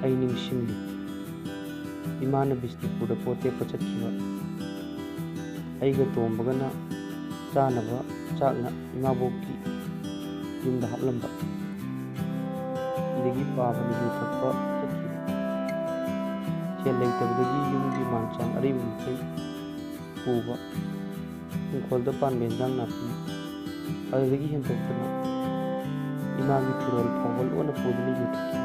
ꯑꯩ ꯅꯤꯡꯁꯤꯡꯂꯤ ꯏꯃꯥꯅ ꯕꯤꯁꯅꯨꯄꯨꯔꯗ ꯄꯣꯠ ꯇꯦꯛꯄ ꯆꯠꯈꯤꯕ ꯑꯩꯒ ꯇꯣꯝꯕꯒꯅ ꯆꯥꯅꯕ ꯆꯥꯛꯅ ꯏꯃꯥꯕꯣꯛꯀꯤ ꯌꯨꯝꯗ ꯍꯥꯞꯂꯝꯕ ꯁꯤꯗꯒꯤ ꯄꯥꯕꯅ ꯌꯨ ꯊꯛꯄ ꯆꯠꯈꯤꯕ ꯁꯦꯜ ꯂꯩꯇꯕꯗꯒꯤ ꯌꯨꯝꯒꯤ ꯃꯥꯟꯆꯥꯡ ꯑꯔꯩꯕ ꯃꯈꯩ ꯄꯨꯕ ꯏꯪꯈꯣꯜꯗ ꯄꯥꯟꯕ ꯏꯟꯖꯥꯡ ꯅꯥꯄꯤ ꯑꯗꯨꯗꯒꯤ ꯍꯦꯟꯗꯣꯛꯇꯅ 이마기 피로를 보고 오늘 보더니 유튜브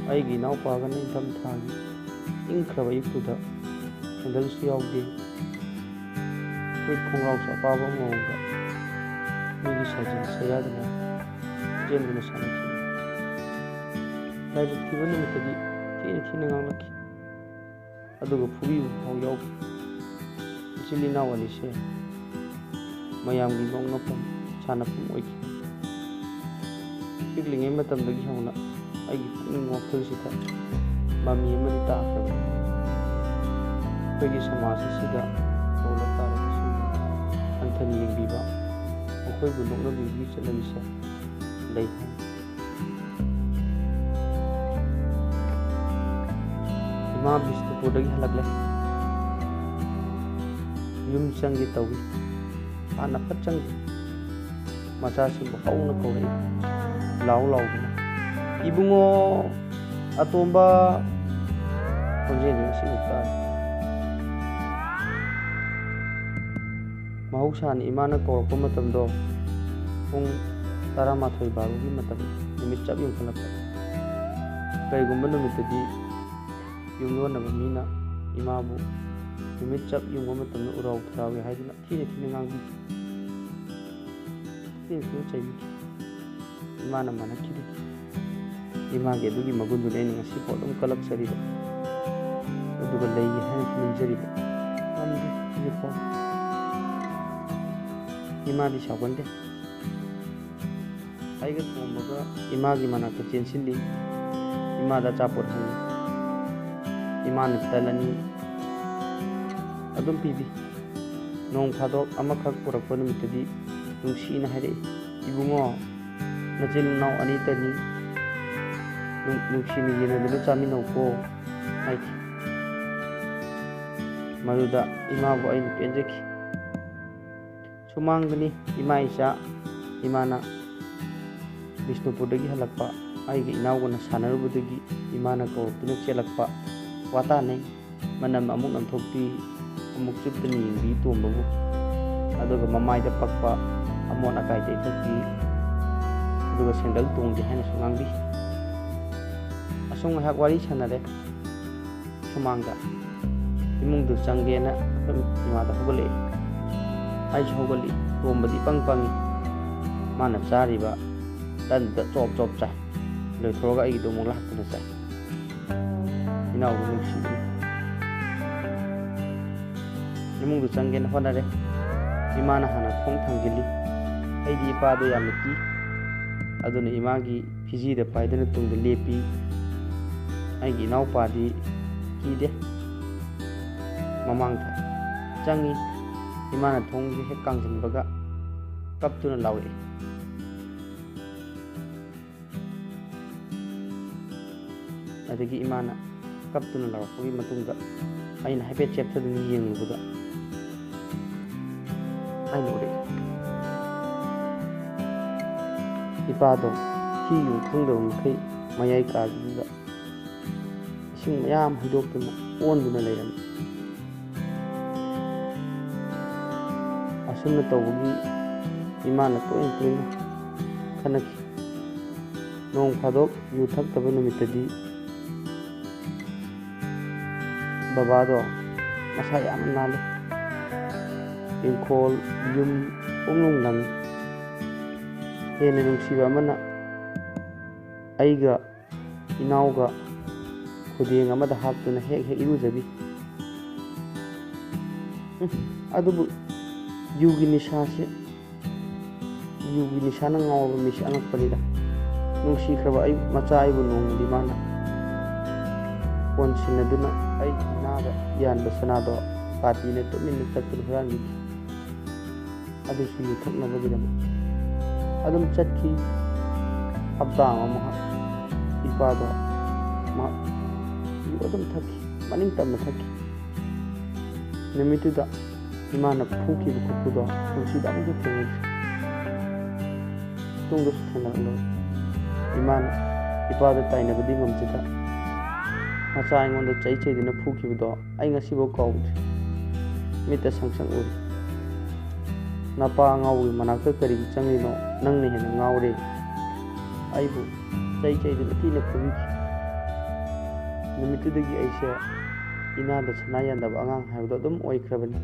아이기 나오빠가는 인탐타기 잉크라바 이쁘다 hendal수 야우디 그 콩가우서 아빠가 먹은가 미기 사진 사야드나 젠드나 사나키 라이브 피버는 밑에디 티는 강락기 아두고 부비부 하고 야우 질리 나와니세 마양기 농나പ്പം 사나품 오이기 픽링의 마tamdagi hawna aigi pukning wakhalsida mami amadi taakhraba aigi samaj asida tawla tarabasi anthani yengbiba akhoi bu noknabigi chalabise lei ima Bisnupurdagi halakle yum changi tawi ana pachangi machasimbu hauna kawai lau ibungo atomba konjeni singukta mahausan imana kawrakpa matamdo pung 12 barugi matam numit chap yung khalakpa kaigumba numitadi yung lonaba mina imabu numit chap yung matamna uraw thrawi haiduna thine ngangi thine chaybi imana manakidi image dugi magundu leni ngasi podum kalak sariba aduga lei hain ninjariba amdi jipo imadi shabande aiga tombaga imagi manakta chensilli imada chapor hani imana talani adum pibi nong phadok amakak purakpa numitadi nungsina haire ibungo najil nau ani tani nungsini yena dulu chaminau ko haiki maruda imabu ain penjeki sumangdani ima isa imana Bisnupurdagi halakpa aigi inauguna sanarubudagi imana kawtuna chelakpa watane manam amuk namthokti amuk chuptani yengbi tombabu aduga mamaida pakpa amon akai dei thokti aduga sendal tongdi haina sungangbi asung hak wari sanare sumangda imungdu changgena imada hogole ai hogoli tombadi pangpangi mana chariba dan da chop chai loi throga ai do mong lakna chai inaw nungsi imungdu changgena honare imana hana thong thangili aidi ipa do yamki aduna imagi fiji da paidana tungda lepi aigi inaw padi kide mamang tha changi imana thongji he kangjin baga kaptuna lawe adagi imana kaptuna lawe matungda aina happy chapter ni yenglubuda ai lore ipado hi yu khungdaw mkhai mayai ka da ising mayam hidoktuna onduna leiram asumna tawgi imana toin khanaki nong phadok yu thaktabu numitadi babado masa yam nale ingkhol yum umlung lang hena nungsiba mana aiga inauga khudeng amada haptuna hek irujabi adubu yugi nishana ngawba misi angakpanida nungsi khraba ai macha aibu nongdi mana konsinaduna ai inaga yanba sanado party ne to min taktur hrangi adu su thaknabagidam adum chatki hapta ama ꯏꯄꯥꯗꯣ U ꯑꯗꯨꯝ ꯊꯛꯈꯤ, ꯃꯅꯤꯡ ꯇꯝꯅ ꯊꯛꯈꯤ. ꯅꯨꯃꯤꯠꯇꯨꯗ ꯏꯃꯥꯅ ꯐꯨꯈꯤꯕ ꯈꯨꯐꯨꯗꯣ ꯄꯨꯟꯁꯤꯗ ꯑꯃꯨꯛꯁꯨ ꯊꯦꯡꯅꯗ꯭ꯔꯤ. ꯇꯨꯡꯗꯁꯨ ꯊꯦꯡꯅꯔꯛꯂꯣꯏ. ꯏꯃꯥꯅ ꯏꯄꯥꯗ ꯇꯥꯏꯅꯕꯗꯤ ꯉꯝꯖꯗ ꯃꯆꯥ ꯑꯩꯉꯣꯟꯗ ꯆꯩꯗꯨꯅ ꯐꯨꯈꯤꯕꯗꯣ ꯑꯩ ꯉꯁꯤꯐꯥꯎ ꯀꯥꯎꯗ꯭ꯔꯤ. ꯃꯤꯠꯇ ꯁꯪꯁꯪ ꯎꯔꯤ. ꯅꯄꯥ ꯑꯉꯥꯎꯕꯒꯤ ꯃꯅꯥꯛꯇ ꯀꯔꯤꯒꯤ ꯆꯪꯂꯤꯅꯣ? ꯅꯪꯅ ꯍꯦꯟꯅ ꯉꯥꯎꯔꯦ. ꯑꯩꯕꯨ ꯆꯩꯗꯨꯅ ꯊꯤꯅ ꯐꯨꯕꯤꯈꯤ. ꯅꯨꯃꯤꯠꯇꯨꯗꯒꯤ ꯑꯩꯁꯦ ꯏꯅꯥꯗ ꯁꯅꯥ ꯌꯥꯟꯗꯕ ꯑꯉꯥꯡ ꯍꯥꯏꯕꯗꯣ ꯑꯗꯨꯝ ꯑꯣꯏꯈ꯭ꯔꯕꯅꯤ.